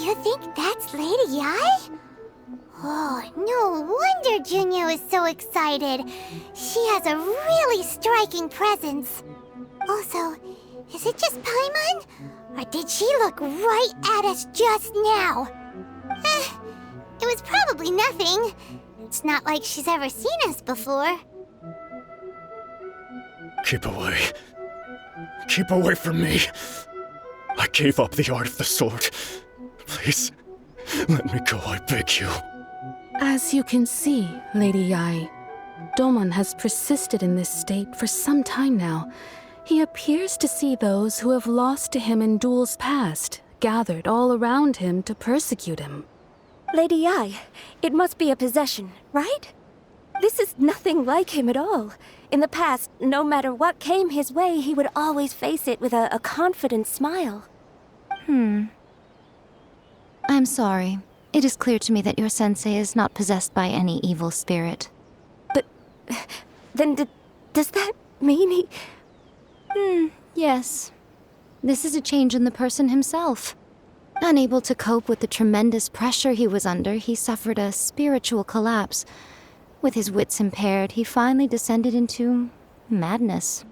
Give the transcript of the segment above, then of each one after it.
You think that's Lady Ai? Oh, no wonder Junior is so excited. She has a really striking presence. Also, is it just Paimon? Or did she look right at us just now? It was probably nothing. It's not like she's ever seen us before. Keep away. Keep away from me. I gave up the art of the sword. Please, let me go, I beg you. As you can see, Lady Yai, Domon has persisted in this state for some time now. He appears to see those who have lost to him in duels past, gathered all around him to persecute him. Lady Yai, it must be a possession, right? This is nothing like him at all. In the past, no matter what came his way, he would always face it with a confident smile. I'm sorry. It is clear to me that your sensei is not possessed by any evil spirit. But then does that mean he... Yes. This is a change in the person himself. Unable to cope with the tremendous pressure he was under, he suffered a spiritual collapse. With his wits impaired, he finally descended into madness.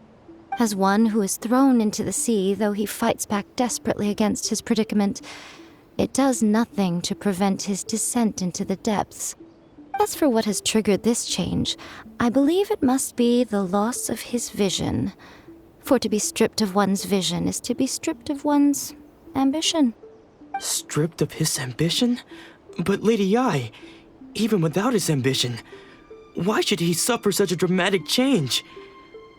As one who is thrown into the sea, though he fights back desperately against his predicament, it does nothing to prevent his descent into the depths. As for what has triggered this change, I believe it must be the loss of his vision. For to be stripped of one's vision is to be stripped of one's ambition. Stripped of his ambition? But Lady Yai, even without his ambition, why should he suffer such a dramatic change?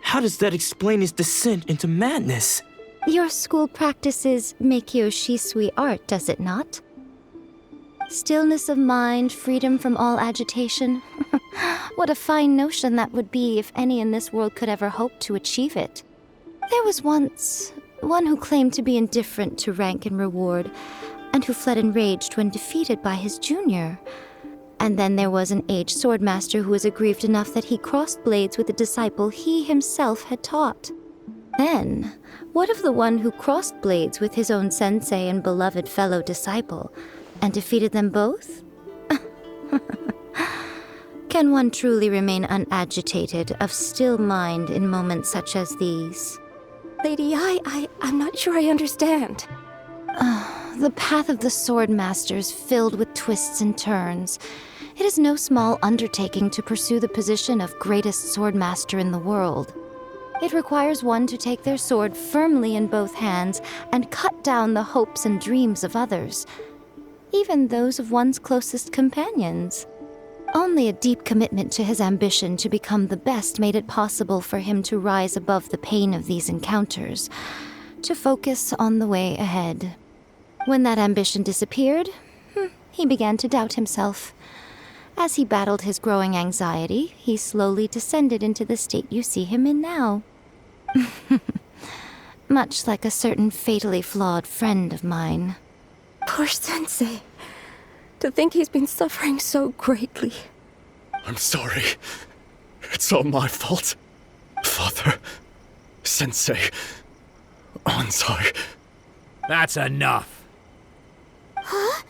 How does that explain his descent into madness? Your school practices Meikyo Shisui art, does it not? Stillness of mind, freedom from all agitation. What a fine notion that would be if any in this world could ever hope to achieve it. There was once one who claimed to be indifferent to rank and reward, and who fled enraged when defeated by his junior. And then there was an aged swordmaster who was aggrieved enough that he crossed blades with a disciple he himself had taught. Then, what of the one who crossed blades with his own sensei and beloved fellow disciple, and defeated them both? Can one truly remain unagitated, of still mind in moments such as these? Lady Yai, I'm not sure I understand. The path of the sword master is filled with twists and turns. It is no small undertaking to pursue the position of greatest sword master in the world. It requires one to take their sword firmly in both hands and cut down the hopes and dreams of others, even those of one's closest companions. Only a deep commitment to his ambition to become the best made it possible for him to rise above the pain of these encounters, to focus on the way ahead. When that ambition disappeared, he began to doubt himself. As he battled his growing anxiety, he slowly descended into the state you see him in now. Much like a certain fatally flawed friend of mine. Poor sensei. To think he's been suffering so greatly. I'm sorry. It's all my fault. Father, Sensei, Ansai. That's enough. Huh?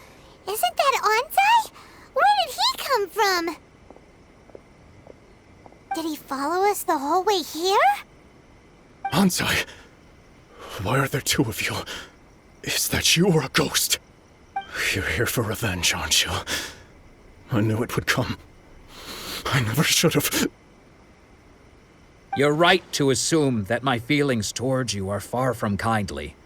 Isn't that Ansai? Where did he come from? Did he follow us the whole way here? Ansai, why are there two of you? Is that you or a ghost? You're here for revenge, aren't you? I knew it would come. I never should have. You're right to assume that my feelings towards you are far from kindly.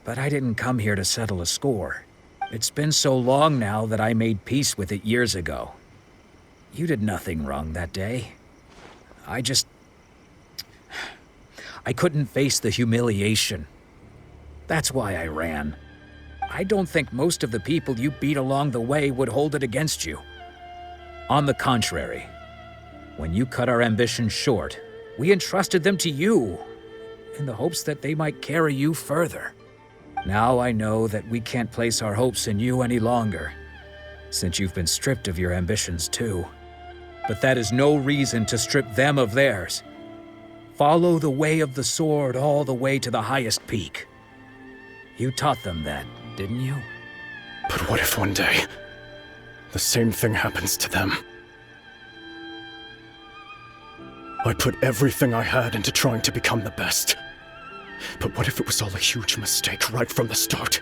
But I didn't come here to settle a score. It's been so long now that I made peace with it years ago. You did nothing wrong that day. I couldn't face the humiliation. That's why I ran. I don't think most of the people you beat along the way would hold it against you. On the contrary, when you cut our ambitions short, we entrusted them to you, in the hopes that they might carry you further. Now I know that we can't place our hopes in you any longer, since you've been stripped of your ambitions too. But that is no reason to strip them of theirs. Follow the way of the sword all the way to the highest peak. You taught them that, didn't you? But what if one day, the same thing happens to them? I put everything I had into trying to become the best. But what if it was all a huge mistake right from the start?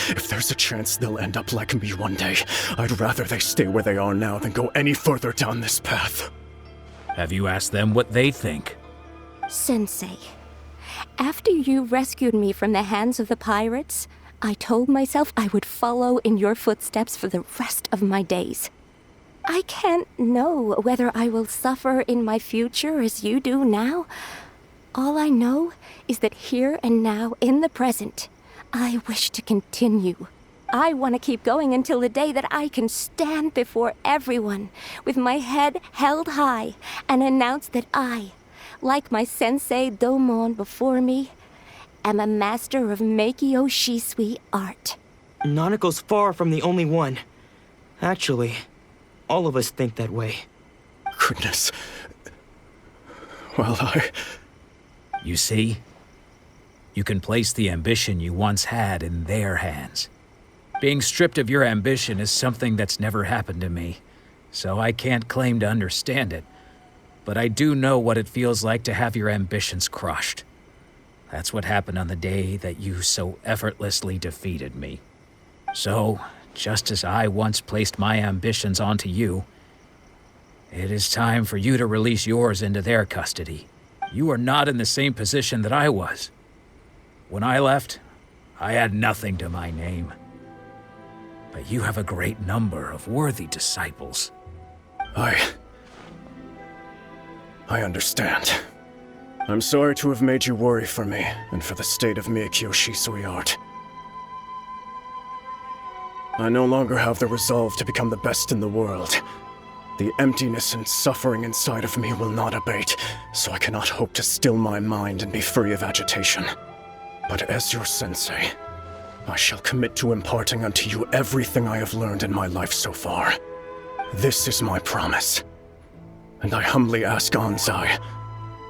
If there's a chance they'll end up like me one day, I'd rather they stay where they are now than go any further down this path. Have you asked them what they think? Sensei, after you rescued me from the hands of the pirates, I told myself I would follow in your footsteps for the rest of my days. I can't know whether I will suffer in my future as you do now. All I know is that here and now, in the present, I wish to continue. I want to keep going until the day that I can stand before everyone with my head held high and announce that I, like my sensei Domon before me, am a master of Meikyo Shisui art. Nanako's far from the only one. Actually, all of us think that way. Goodness. Well, You see? You can place the ambition you once had in their hands. Being stripped of your ambition is something that's never happened to me, so I can't claim to understand it. But I do know what it feels like to have your ambitions crushed. That's what happened on the day that you so effortlessly defeated me. So, just as I once placed my ambitions onto you, it is time for you to release yours into their custody. You are not in the same position that I was. When I left, I had nothing to my name. But you have a great number of worthy disciples. I understand. I'm sorry to have made you worry for me, and for the state of Meikyo Shisui art. I no longer have the resolve to become the best in the world. The emptiness and suffering inside of me will not abate, so I cannot hope to still my mind and be free of agitation. But as your sensei, I shall commit to imparting unto you everything I have learned in my life so far. This is my promise. And I humbly ask Anzai,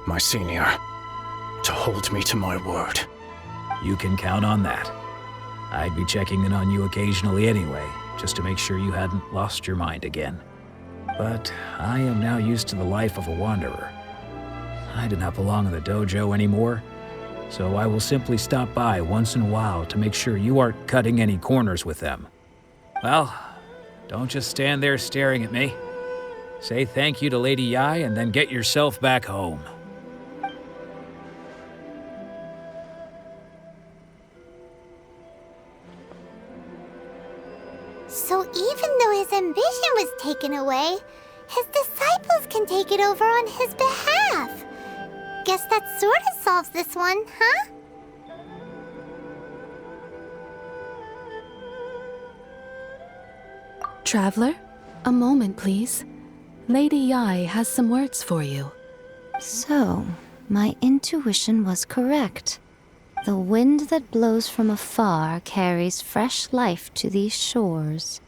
my senior, to hold me to my word. You can count on that. I'd be checking in on you occasionally anyway, just to make sure you hadn't lost your mind again. But I am now used to the life of a wanderer. I do not belong in the dojo anymore, so I will simply stop by once in a while to make sure you aren't cutting any corners with them. Well, don't just stand there staring at me. Say thank you to Lady Yai and then get yourself back home. So even though his ambition was taken away, his disciples can take it over on his behalf. Guess that sort of solves this one, huh? Traveler, a moment, please. Lady Yai has some words for you. So, my intuition was correct. The wind that blows from afar carries fresh life to these shores.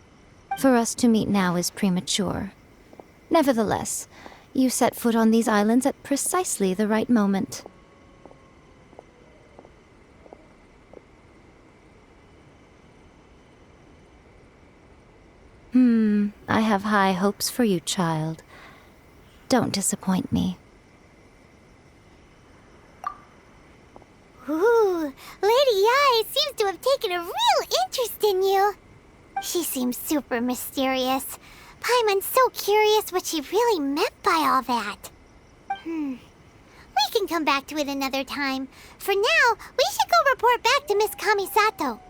For us to meet now is premature. Nevertheless, you set foot on these islands at precisely the right moment. I have high hopes for you, child. Don't disappoint me. Ooh, Lady Yai seems to have taken a real interest in you. She seems super mysterious. Paimon's so curious what she really meant by all that. We can come back to it another time. For now, we should go report back to Miss Kamisato.